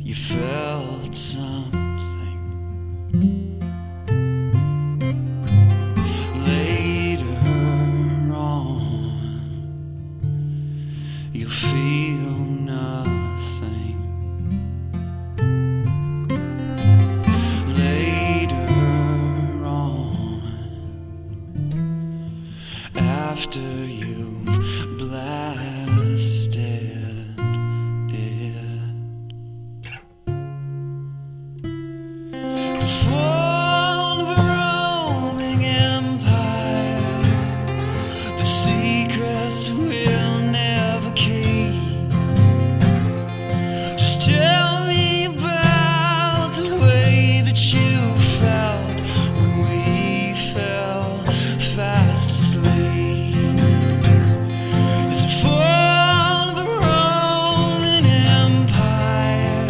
you felt something. Later on, you feel nothing. Later on, after you've blasted it. The fall of a roaming empire, the secrets we'll never keep. Just tell me about the way that you felt when we fell fast asleep. It's the fall of a Roman Empire,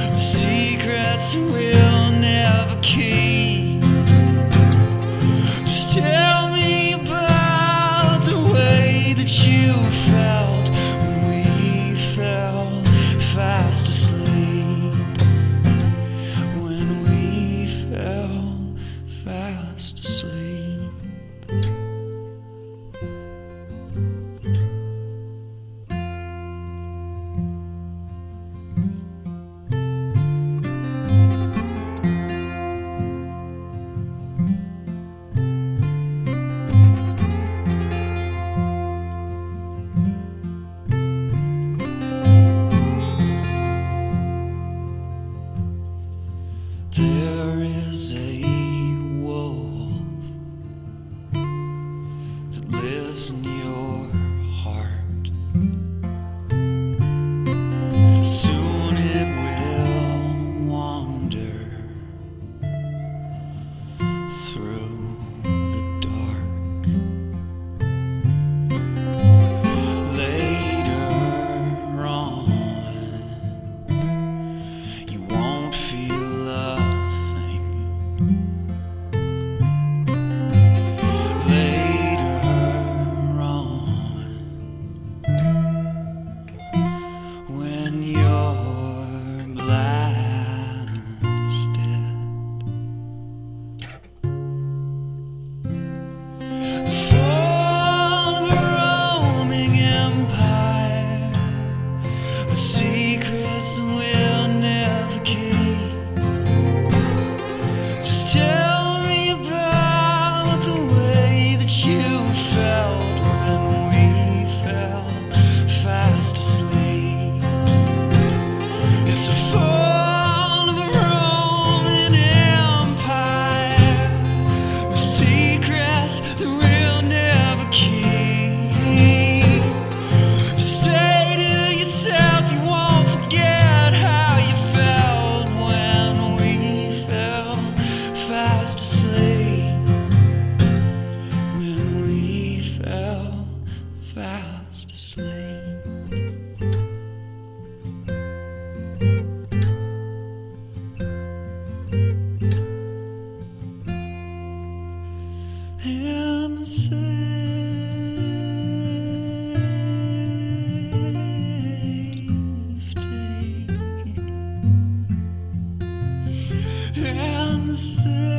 the secrets we'll never keep. Just tell me about the way that you felt when we fell fast asleep. When we fell fast asleep. There is a wolf that lives in your heart. Soon it will wander through the dark. Later on, you won't feel a thing. Later on, when you're blasted. The fall of a roaming empire, the secrets we'll never keep. Just tell me about the way that you felt when we fell fast asleep. It's the fall of a Roman Empire, the secrets that we'll never keep. Just say to yourself you won't forget how you felt when we fell fast asleep. When we fell fast asleep. And the safety, and the safety.